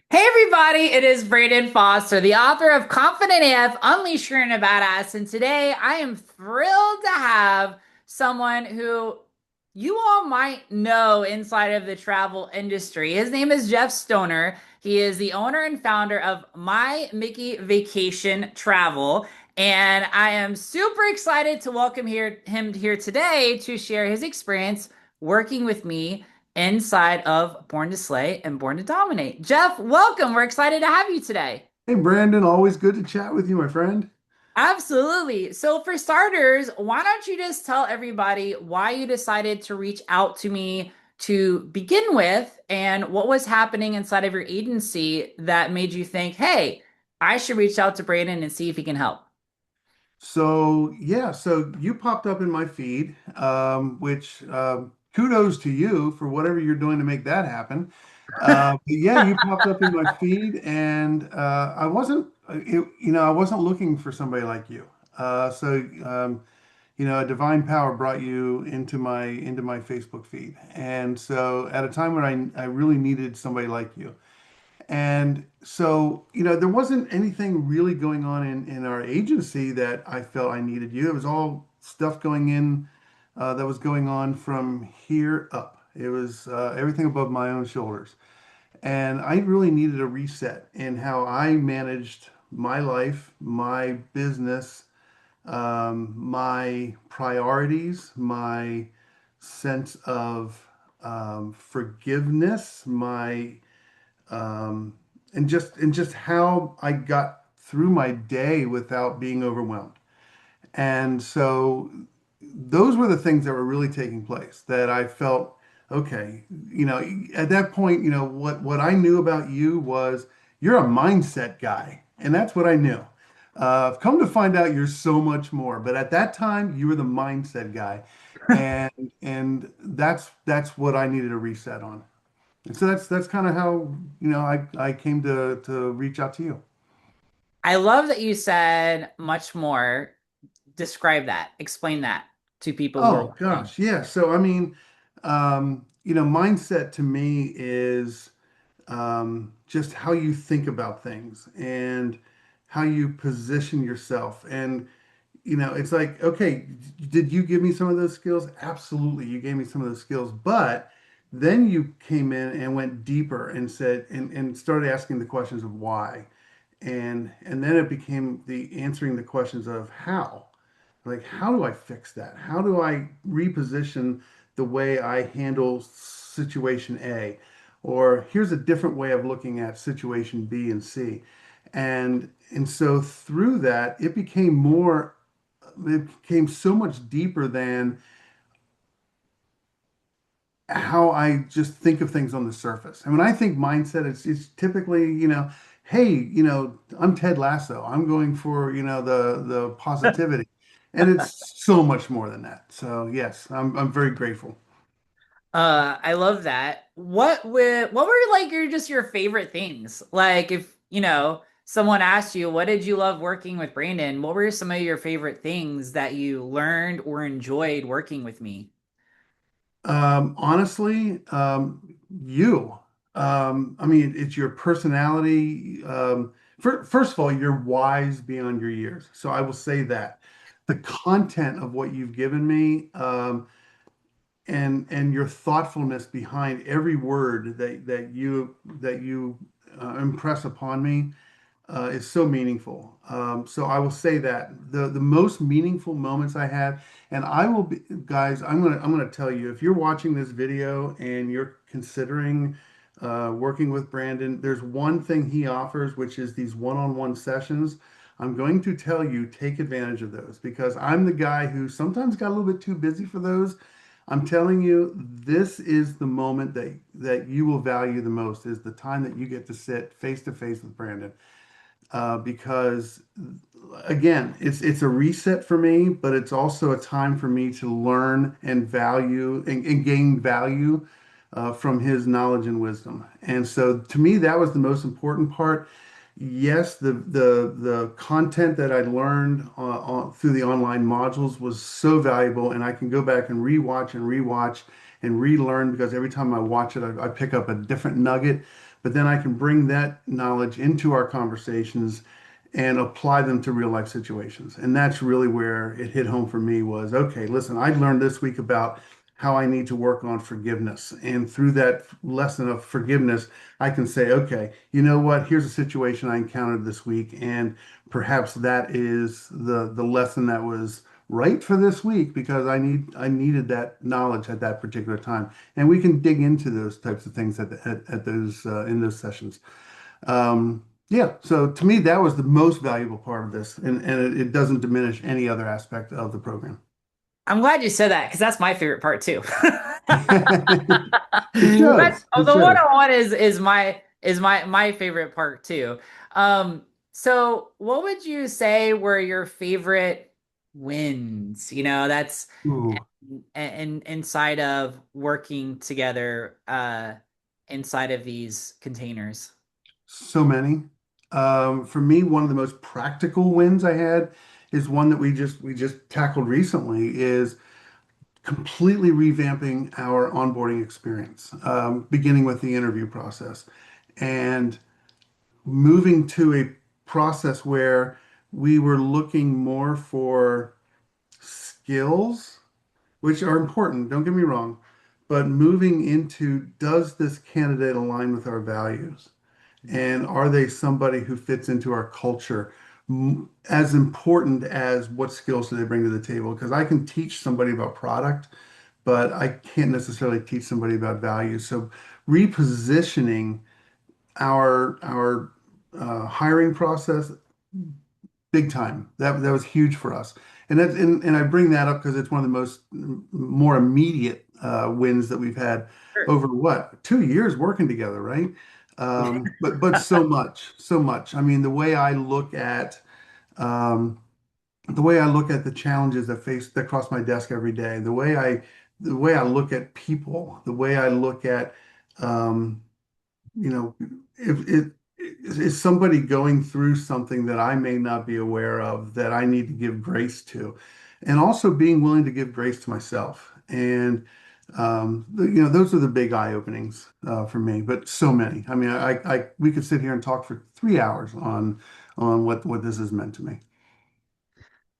Hey everybody, it is Brayden Foster, the author of Confident AF, Unleash Your Inner Badass, and today I am thrilled to have someone who you all might know inside of the travel industry. His name is Jeff Stoner. He is the owner and founder of My Mickey Vacation Travel, and I am super excited to welcome him here today to share his experience working with me inside of Born to Slay and Born to Dominate. Jeff, welcome. We're excited to have you today. Hey Brandon, always good to chat with you, my friend. Absolutely. So, for starters, why don't you just tell everybody why you decided to reach out to me to begin with and what was happening inside of your agency that made you think, hey, I should reach out to Brandon and see if he can help? So you popped up in my feed, which kudos to you for whatever you're doing to make that happen. But yeah, you popped up in my feed, and I wasn't looking for somebody like you. A divine power brought you into my Facebook feed, and so at a time when I really needed somebody like you. And so, there wasn't anything really going on in our agency that I felt I needed you. It was all stuff going in that was going on from here up. It was everything above my own shoulders. And I really needed a reset in how I managed my life, my business, my priorities, my sense of forgiveness, my and just how I got through my day without being overwhelmed. And so those were the things that were really taking place that I felt, okay, at that point, what I knew about you was you're a mindset guy, and that's what I knew. I've come to find out you're so much more, but at that time you were the mindset guy, and that's what I needed a reset on. And so that's kind of how, I came to reach out to you. I love that you said much more. Describe that, explain that to people who are Oh watching. gosh, yeah. So I mean, mindset to me is just how you think about things and how you position yourself. And it's like, okay, did you give me some of those skills? Absolutely, you gave me some of those skills, but then you came in and went deeper and said and started asking the questions of why. And then it became the answering the questions of how. Like, how do I fix that? How do I reposition the way I handle situation A? Or here's a different way of looking at situation B and C. And so through that, it became so much deeper than how I just think of things on the surface. And when I think mindset, it's typically, hey, I'm Ted Lasso. I'm going for, the positivity. And it's so much more than that. So yes, I'm very grateful. I love that. What were like your favorite things? Like if, someone asked you, what did you love working with Brandon? What were some of your favorite things that you learned or enjoyed working with me? Honestly, you. I mean, it's your personality. First of all, you're wise beyond your years. So I will say that. The content of what you've given me, and your thoughtfulness behind every word that you impress upon me is so meaningful. So I will say that the most meaningful moments I had, and I will be, guys, I'm gonna tell you, if you're watching this video and you're considering working with Brandon, there's one thing he offers, which is these one-on-one sessions. I'm going to tell you, take advantage of those because I'm the guy who sometimes got a little bit too busy for those. I'm telling you, this is the moment that you will value the most, is the time that you get to face with Brandon because again, it's a reset for me, but it's also a time for me to learn and value and gain value from his knowledge and wisdom. And so to me, that was the most important part. Yes, the content that I learned through the online modules was so valuable, and I can go back and rewatch and relearn because every time I watch it, I pick up a different nugget. But then I can bring that knowledge into our conversations and apply them to real life situations. And that's really where it hit home for me was, okay, listen, I learned this week about how I need to work on forgiveness. And through that lesson of forgiveness, I can say, okay, you know what? Here's a situation I encountered this week, and perhaps that is the lesson that was right for this week because I needed that knowledge at that particular time. And we can dig into those types of things at those in those sessions. Yeah, so to me, that was the most valuable part of this, and it doesn't diminish any other aspect of the program. I'm glad you said that because that's my favorite part too. It That's shows. It the shows. one-on-one is my favorite part too. So what would you say were your favorite wins? That's Ooh, inside of working together inside of these containers. so many. For me, one of the most practical wins I had is one that we just tackled recently is completely revamping our onboarding experience, beginning with the interview process and moving to a process where we were looking more for skills, which are important, don't get me wrong, but moving into does this candidate align with our values? And are they somebody who fits into our culture? As important as what skills do they bring to the table? Because I can teach somebody about product, but I can't necessarily teach somebody about values. So repositioning our hiring process big time. That was huge for us. And I bring that up because it's one of the more immediate wins that we've had Sure. over what 2 years working together, right? But so much, so much. I mean, um, the way I look at the challenges that cross my desk every day, the way I look at people, the way I look at um, you know, if it is somebody going through something that I may not be aware of that I need to give grace to, and also being willing to give grace to myself. And those are the big eye openings for me. But so many. I mean, we could sit here and talk for 3 hours on what this has meant to me.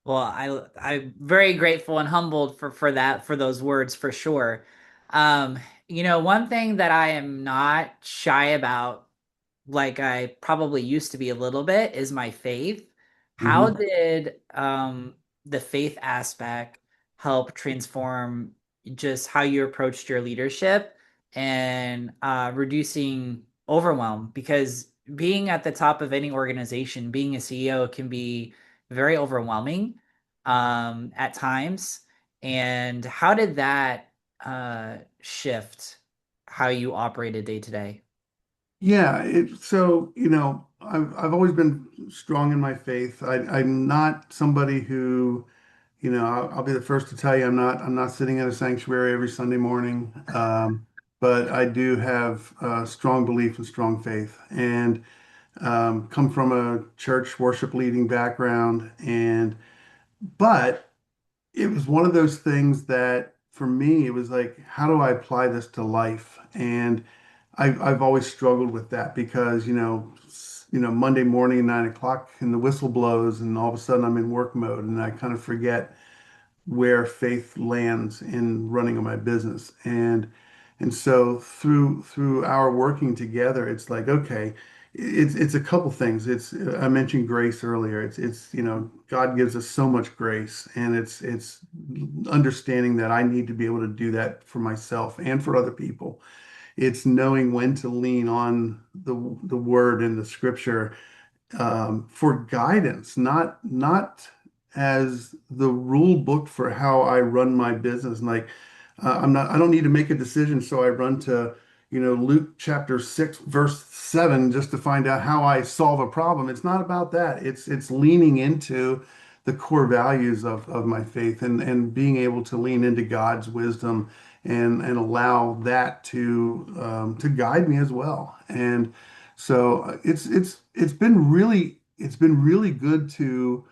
Well, I'm very grateful and humbled for those words for sure. Um, one thing that I am not shy about, like I probably used to be a little bit, is my faith. How Hmm. did the faith aspect help transform just how you approached your leadership and reducing overwhelm? Because being at the top of any organization, being a CEO can be very overwhelming at times. And how did that shift how you operated day to day? Yeah, so I've always been strong in my faith. I'm not somebody who I'll be the first to tell you I'm not sitting at a sanctuary every Sunday morning, but I do have strong belief and strong faith, and come from a church worship leading background, and but it was one of those things that for me it was like, how do I apply this to life? And I've always struggled with that because Monday morning 9 o'clock and the whistle blows, and all of a sudden I'm in work mode, and I kind of forget where faith lands in running of my business. And so through our working together, it's like, okay, it's a couple things. It's I mentioned grace earlier. It's God gives us so much grace, and it's understanding that I need to be able to do that for myself and for other people. It's knowing when to lean on the word and the scripture for guidance, not as the rule book for how I run my business. Like I don't need to make a decision, so I run to Luke chapter 6 verse 7 just to find out how I solve a problem. It's not about that. It's leaning into the core values of my faith and being able to lean into God's wisdom and allow that to guide me as well. And so it's been really good to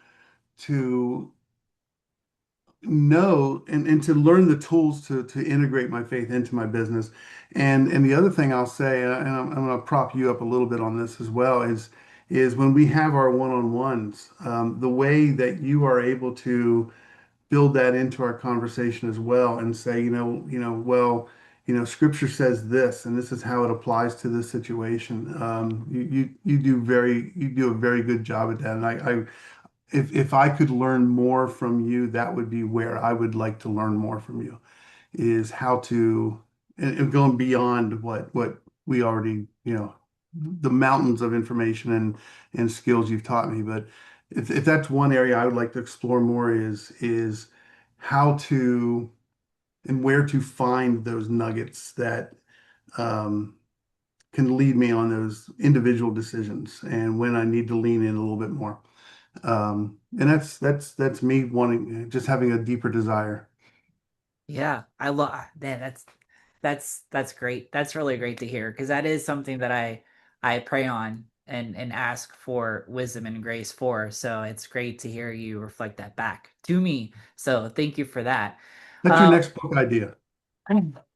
know and to learn the tools to integrate my faith into my business. And the other thing I'll say, and I'm going to prop you up a little bit on this as well, is when we have our one-on-ones, the way that you are able to build that into our conversation as well and say, well, Scripture says this, and this is how it applies to this situation. You do a very good job at that, and if I could learn more from you, that would be where I would like to learn more from you, is how to and going beyond what we already, the mountains of information and skills you've taught me. But if that's one area I would like to explore more is how to and where to find those nuggets that um, can lead me on those individual decisions and when I need to lean in a little bit more. And that's me wanting just having a deeper desire. Yeah, I love man, that's great. That's really great to hear because that is something that I pray on and ask for wisdom and grace for. So it's great to hear you reflect that back to me. So thank you for that. That's your Um, next book idea.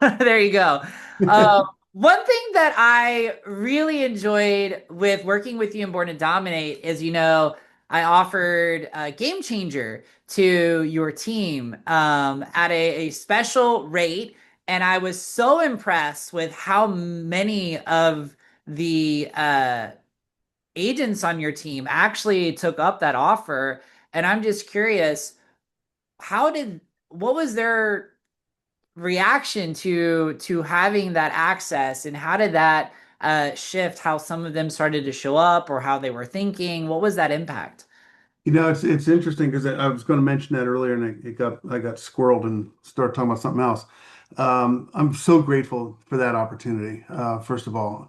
there you go. One thing that I really enjoyed with working with you in Born to Dominate is, I offered a Game Changer to your team at a special rate. And I was so impressed with how many of the agents on your team actually took up that offer. And I'm just curious, what was their reaction to having that access, and how did that shift how some of them started to show up or how they were thinking? What was that impact? It's interesting because I was going to mention that earlier, and I got squirreled and started talking about something else. I'm so grateful for that opportunity. First of all,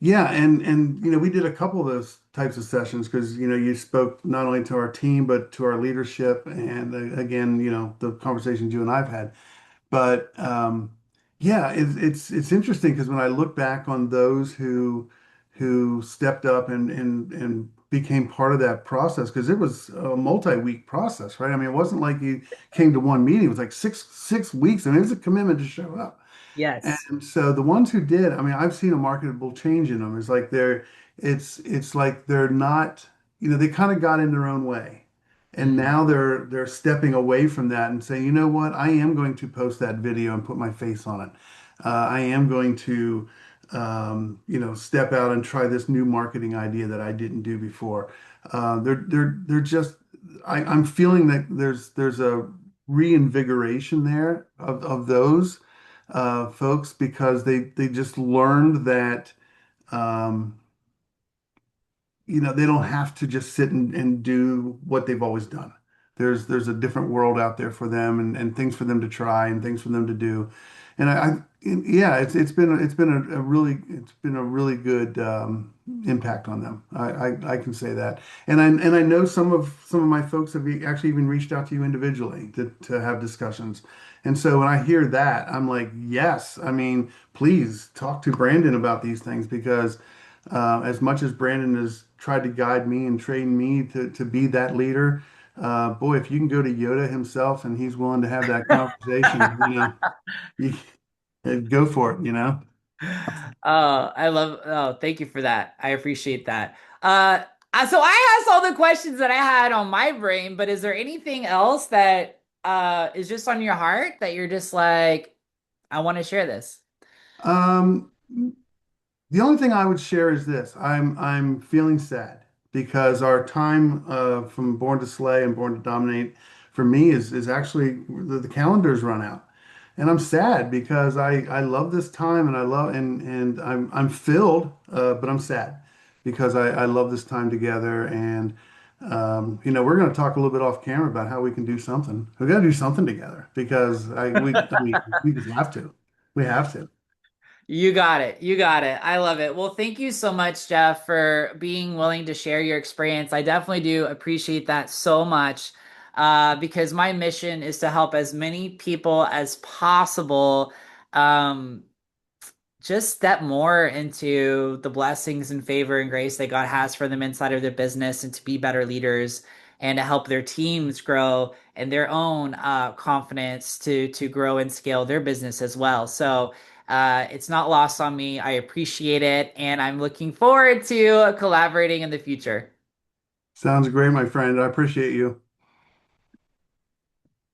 yeah, and we did a couple of those types of sessions because you spoke not only to our team but to our leadership, and again, the conversations you and I've had. But yeah, it's interesting because when I look back on those who stepped up and became part of that process, because it was a multi-week process, right? I mean, it wasn't like you came to one meeting; it was like six weeks. I mean, it was a commitment to show up. Yes. And so the ones who did, I mean, I've seen a marketable change in them. It's like they're not, they kind of got in their own way. And Mm. now they're stepping away from that and saying, you know what, I am going to post that video and put my face on it. I am going to, step out and try this new marketing idea that I didn't do before. They're just, I'm feeling that there's a reinvigoration there of those folks because they just learned that um, they don't have to just sit and do what they've always done. There's a different world out there for them and things for them to try and things for them to do. And yeah, it's been a really good impact on them. I can say that. And I know some of my folks have actually even reached out to you individually to have discussions. And so when I hear that, I'm like, yes, I mean, please talk to Brandon about these things because as much as Brandon has tried to guide me and train me to be that leader, boy, if you can go to Yoda himself and he's willing to have that conversation, you, go for it, Thank you for that. I appreciate that. So I asked all the questions that I had on my brain, but is there anything else that is just on your heart that you're just like, I want to share this? Um, The only thing I would share is this. I'm feeling sad because our time from Born to Slay and Born to Dominate for me is actually the calendar's run out. And I'm sad because I love this time and I love and I'm filled, but I'm sad because I love this time together. And we're going to talk a little bit off camera about how we can do something. We got to do something together because I mean we just have to. We have to. You got it. You got it. I love it. Well, thank you so much, Jeff, for being willing to share your experience. I definitely do appreciate that so much because my mission is to help as many people as possible um, just step more into the blessings and favor and grace that God has for them inside of their business and to be better leaders and to help their teams grow and their own confidence to grow and scale their business as well. So it's not lost on me. I appreciate it, and I'm looking forward to collaborating in the future. Sounds great, my friend. I appreciate you.